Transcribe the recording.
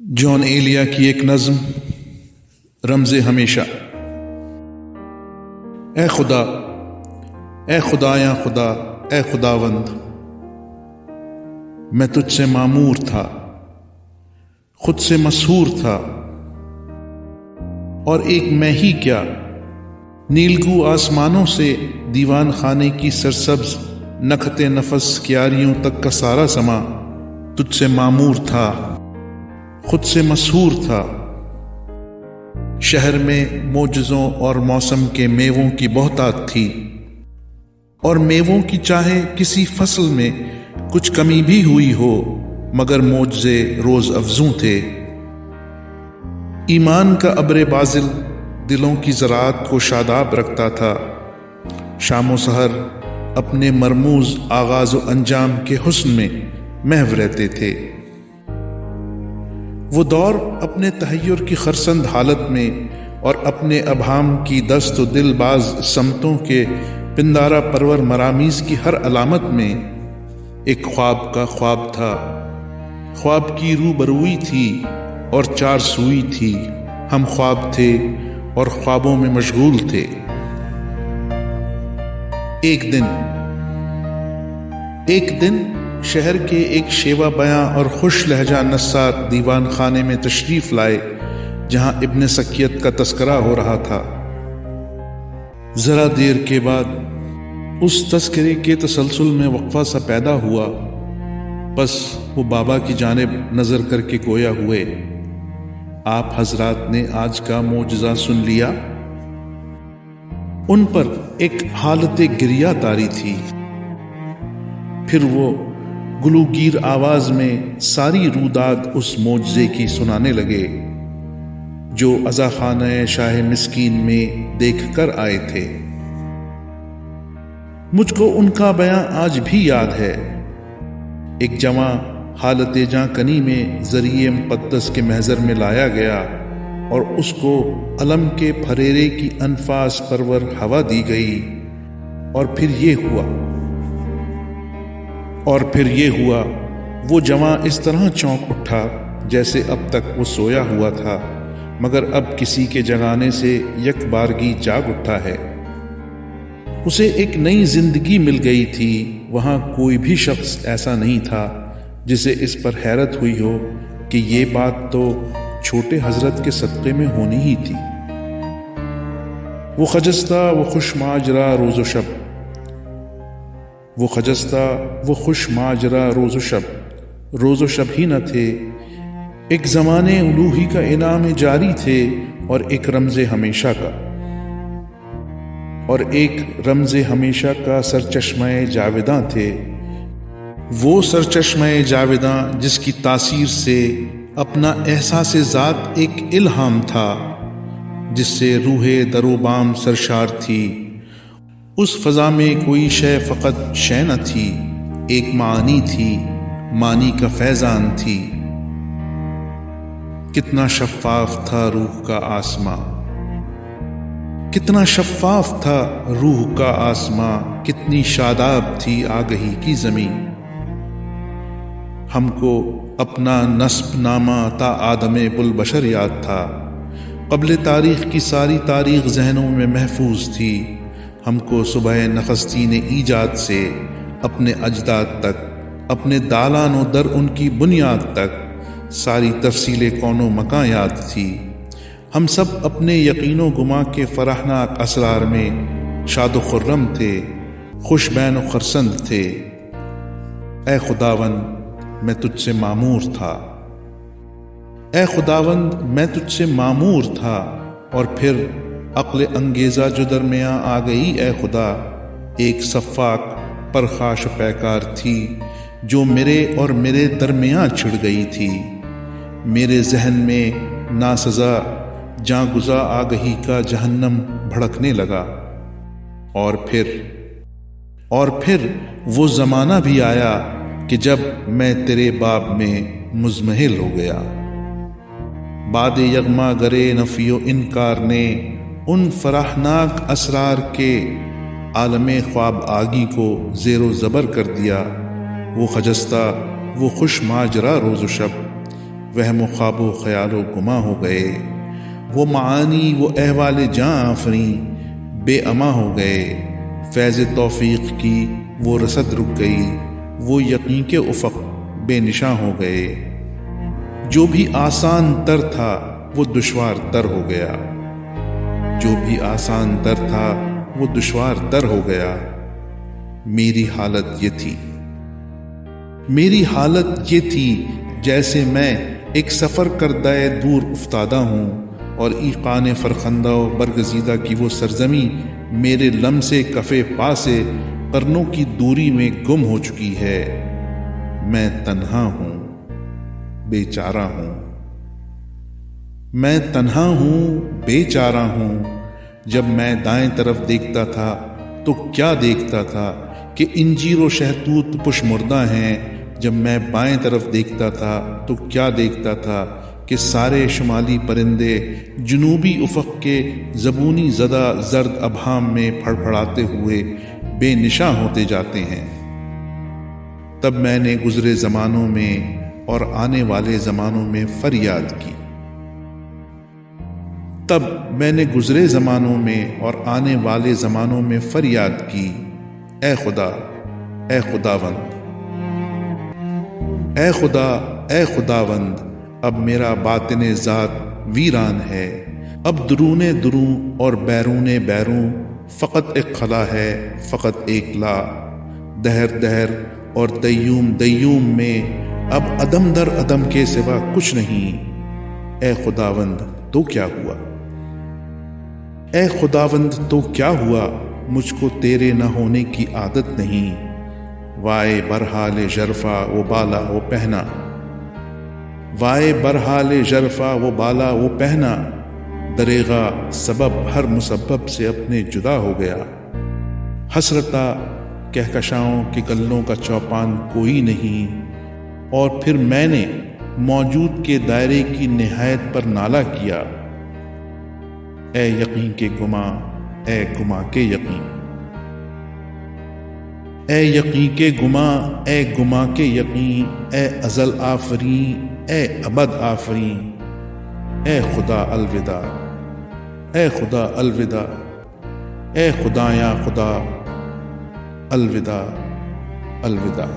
جان ایلیا کی ایک نظم رمز ہمیشہ۔ اے خدا، اے خدایاں خدا، اے خداوند، میں تجھ سے معمور تھا، خود سے مسحور تھا، اور ایک میں ہی کیا، نیلگو آسمانوں سے دیوان خانے کی سرسبز نکھت نفس کیاریوں تک کا سارا سما تجھ سے معمور تھا، خود سے مسحور تھا۔ شہر میں معجزوں اور موسم کے میووں کی بہتات تھی، اور میووں کی چاہے کسی فصل میں کچھ کمی بھی ہوئی ہو، مگر معجزے روز افزوں تھے۔ ایمان کا ابر بازل دلوں کی زراعت کو شاداب رکھتا تھا، شام و سحر اپنے مرموز آغاز و انجام کے حسن میں محو رہتے تھے۔ وہ دور اپنے تحیر کی خرسند حالت میں اور اپنے ابہام کی دست و دل باز سمتوں کے پندارہ پرور مرامیز کی ہر علامت میں ایک خواب کا خواب تھا۔ خواب کی روبروئی تھی اور چار سوئی تھی، ہم خواب تھے اور خوابوں میں مشغول تھے۔ ایک دن شہر کے ایک شیوا بیاں اور خوش لہجہ نثار دیوان خانے میں تشریف لائے، جہاں ابن سکیت کا تذکرہ ہو رہا تھا۔ ذرا دیر کے بعد اس تذکرے کے تسلسل میں وقفہ سا پیدا ہوا، بس وہ بابا کی جانب نظر کر کے گویا ہوئے، آپ حضرات نے آج کا معجزہ سن لیا؟ ان پر ایک حالت گریہ طاری تھی۔ پھر وہ گلوگیر آواز میں ساری روداد اس معجزے کی سنانے لگے جو عزا خانہ شاہ مسکین میں دیکھ کر آئے تھے۔ مجھ کو ان کا بیان آج بھی یاد ہے۔ ایک جواں حالت جاں کنی میں ذریعہ مقدس کے محضر میں لایا گیا اور اس کو علم کے پھریرے کی انفاس پرور ہوا دی گئی، اور پھر یہ ہوا وہ جواں اس طرح چونک اٹھا جیسے اب تک وہ سویا ہوا تھا، مگر اب کسی کے جگانے سے یک بارگی جاگ اٹھا ہے۔ اسے ایک نئی زندگی مل گئی تھی۔ وہاں کوئی بھی شخص ایسا نہیں تھا جسے اس پر حیرت ہوئی ہو کہ یہ بات تو چھوٹے حضرت کے صدقے میں ہونی ہی تھی۔ وہ خجستہ وہ خوش ماجرا روز و شب، وہ خجستہ وہ خوش ماجرا روز و شب ہی نہ تھے، ایک زمانے الوہی کا انعام جاری تھے، اور ایک رمز ہمیشہ کا سرچشمہ جاویداں تھے۔ وہ سرچشمہ جاویداں جس کی تاثیر سے اپنا احساس ذات ایک الہام تھا، جس سے روح دروبام سرشار تھی۔ اس فضا میں کوئی شے فقط شے نہ تھی، ایک معانی تھی، معنی کا فیضان تھی۔ کتنا شفاف تھا روح کا آسماں، کتنا شفاف تھا روح کا آسماں، کتنی شاداب تھی آگہی کی زمین۔ ہم کو اپنا نسب نامہ تا آدم بلبشر یاد تھا، قبل تاریخ کی ساری تاریخ ذہنوں میں محفوظ تھی۔ ہم کو صبح نخستین ایجاد سے اپنے اجداد تک، اپنے دالان و در ان کی بنیاد تک ساری تفصیل کون و مکاں یاد تھی۔ ہم سب اپنے یقین و گما کے فرحناک اسرار میں شاد و خرم تھے، خوش بین و خرسند تھے۔ اے خداوند میں تجھ سے معمور تھا، اے خداوند میں تجھ سے معمور تھا، اور پھر عقل انگیزہ جو درمیاں آ گئی اے خدا، ایک صفاق پرخاش پیکار تھی جو میرے اور میرے درمیاں چھڑ گئی تھی۔ میرے ذہن میں ناسزا جاں گزا آگہی کا جہنم بھڑکنے لگا، اور پھر وہ زمانہ بھی آیا کہ جب میں تیرے باب میں مزمحل ہو گیا۔ باد یغما گرے نفی و انکار نے ان فرحناک اسرار کے عالم خواب آگی کو زیر و زبر کر دیا۔ وہ خجستہ وہ خوش ماجرا روز و شب وہم و خواب و خیال و گماں ہو گئے، وہ معانی وہ احوال جاں آفریں بے اما ہو گئے، فیض توفیق کی وہ رسد رک گئی، وہ یقین کے افق بے نشاں ہو گئے، جو بھی آسان تر تھا وہ دشوار تر ہو گیا، جو بھی آسان تر تھا وہ دشوار تر ہو گیا۔ میری حالت یہ تھی، میری حالت یہ تھی جیسے میں ایک سفر کردہ دور افتادہ ہوں اور ایقان فرخندہ و برگزیدہ کی وہ سرزمی میرے لمسے کفے پا سے قرنوں کی دوری میں گم ہو چکی ہے۔ میں تنہا ہوں، بے چارہ ہوں، میں تنہا ہوں، بے چارہ ہوں۔ جب میں دائیں طرف دیکھتا تھا تو کیا دیکھتا تھا کہ انجیر و شہتوت پشمردہ ہیں، جب میں بائیں طرف دیکھتا تھا تو کیا دیکھتا تھا کہ سارے شمالی پرندے جنوبی افق کے زبونی زدہ زرد ابہام میں پھڑپھڑاتے ہوئے بے نشاں ہوتے جاتے ہیں۔ تب میں نے گزرے زمانوں میں اور آنے والے زمانوں میں فریاد کی، تب میں نے گزرے زمانوں میں اور آنے والے زمانوں میں فریاد کی، اے خدا، اے خداوند، اے خدا، اے خداوند، اب میرا باطن ذات ویران ہے، اب درون دروں اور بیرون بیرون فقط ایک خلا ہے، فقط ایک لا، دہر دہر اور دیوم دیوم میں اب عدم در عدم کے سوا کچھ نہیں۔ اے خداوند تو کیا ہوا، اے خداوند تو کیا ہوا، مجھ کو تیرے نہ ہونے کی عادت نہیں۔ وائے برحال ژرفا وہ بالا وہ پہنا، وائے برحال ژرفا وہ بالا وہ پہنا، دریغا سبب ہر مسبب سے اپنے جدا ہو گیا۔ حسرتا کہکشاؤں کے گلوں کا چوپان کوئی نہیں، اور پھر میں نے موجود کے دائرے کی نہایت پر نالہ کیا، اے یقین کے گماں، اے گماں کے یقین، اے یقین کے گماں، اے گماں کے یقین، اے ازل آفرین، اے ابد آفرین، اے خدا الوداع، اے خدا الوداع، اے خدا یا خدا الوداع، الوداع۔